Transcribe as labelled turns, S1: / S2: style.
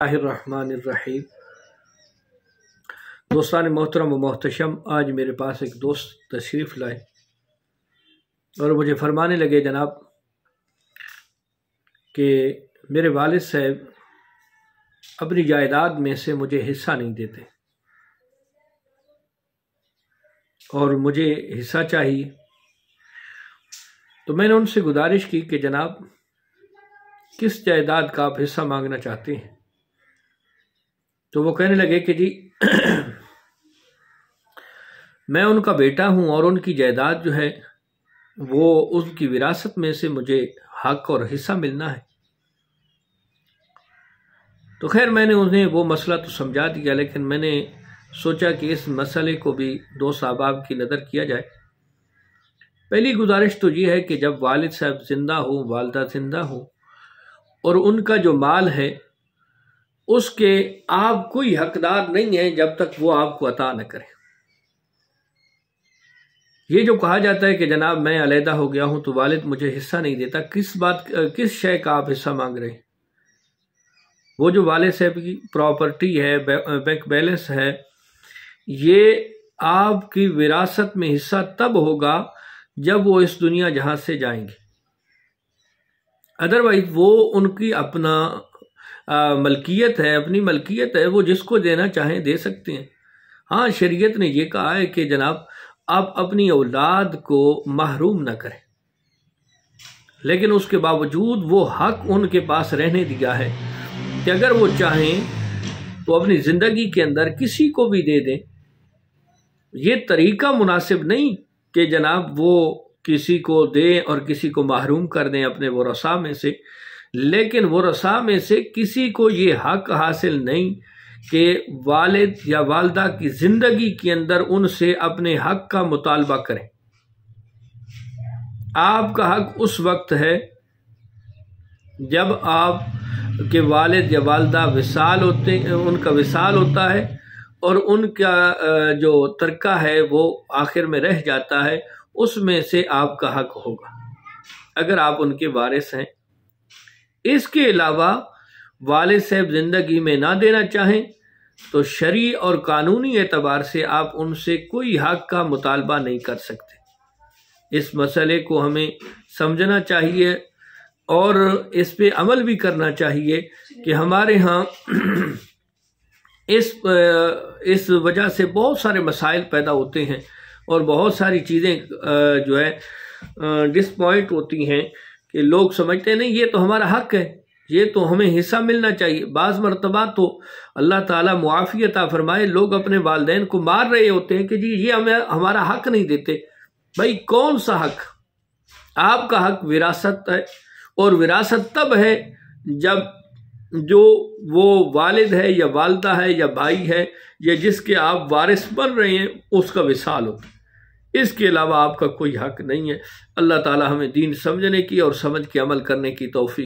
S1: बिस्मिल्लाहिर्रहमानिर्रहीम। दोस्तान मोहतरम व मोहतशम, आज मेरे पास एक दोस्त तशरीफ़ लाए और मुझे फरमाने लगे जनाब कि मेरे वालिद साहब अपनी जायदाद में से मुझे हिस्सा नहीं देते और मुझे हिस्सा चाहिए। तो मैंने उनसे गुजारिश की कि जनाब किस जायदाद का आप हिस्सा मांगना चाहते हैं। तो वो कहने लगे कि जी मैं उनका बेटा हूं और उनकी जायदाद जो है वो उसकी विरासत में से मुझे हक और हिस्सा मिलना है। तो खैर मैंने उन्हें वो मसला तो समझा दिया, लेकिन मैंने सोचा कि इस मसले को भी दो साहबाब की नज़र किया जाए। पहली गुजारिश तो ये है कि जब वालिद साहब जिंदा हो, वालदा जिंदा हो और उनका जो माल है उसके आप कोई हकदार नहीं है जब तक वो आपको अता न करे। ये जो कहा जाता है कि जनाब मैं अलहदा हो गया हूं तो वालिद मुझे हिस्सा नहीं देता, किस शय का आप हिस्सा मांग रहे हैं? वो जो वालिद साहब की प्रॉपर्टी है, बैंक बैलेंस है, ये आपकी विरासत में हिस्सा तब होगा जब वो इस दुनिया जहां से जाएंगे। अदरवाइज वो उनकी अपना मलकियत है, अपनी मलकियत है, वो जिसको देना चाहें दे सकते हैं। हाँ, शरीयत ने यह कहा है कि जनाब आप अपनी औलाद को महरूम न करें, लेकिन उसके बावजूद वो हक उनके पास रहने दिया है कि अगर वो चाहें तो अपनी ज़िंदगी के अंदर किसी को भी दे दें। ये तरीका मुनासिब नहीं कि जनाब वो किसी को दें और किसी को महरूम कर दें अपने वरसा में से, लेकिन वरसा में से किसी को ये हक हासिल नहीं कि वालिद या वालदा की ज़िंदगी के अंदर उनसे अपने हक का मुतालबा करें। आपका हक उस वक्त है जब आप के वालिद या वालदा विसाल होते, उनका विसाल होता है और उनका जो तरका है वो आखिर में रह जाता है, उसमें से आपका हक होगा अगर आप उनके वारिस हैं। इसके अलावा वालिद साहब ज़िंदगी में ना देना चाहें तो शरई और कानूनी एतबार से आप उनसे कोई हक का मुतालबा नहीं कर सकते। इस मसले को हमें समझना चाहिए और इस पे अमल भी करना चाहिए कि हमारे यहाँ इस वजह से बहुत सारे मसाइल पैदा होते हैं और बहुत सारी चीज़ें जो है डिसपॉइंट होती हैं कि लोग समझते हैं नहीं ये तो हमारा हक है, ये तो हमें हिस्सा मिलना चाहिए। बाज़ मरतबा तो अल्लाह ताला मुआफ़ी अता फरमाए, लोग अपने वालिदैन को मार रहे होते हैं कि जी ये हमें हमारा हक नहीं देते। भाई कौन सा हक? आपका हक विरासत है और विरासत तब है जब जो वो वालिद है या वालदा है या भाई है या जिसके आप वारिस बन रहे हैं उसका विसाल हो। इसके अलावा आपका कोई हक नहीं है। अल्लाह ताला हमें दीन समझने की और समझ के अमल करने की तौफीक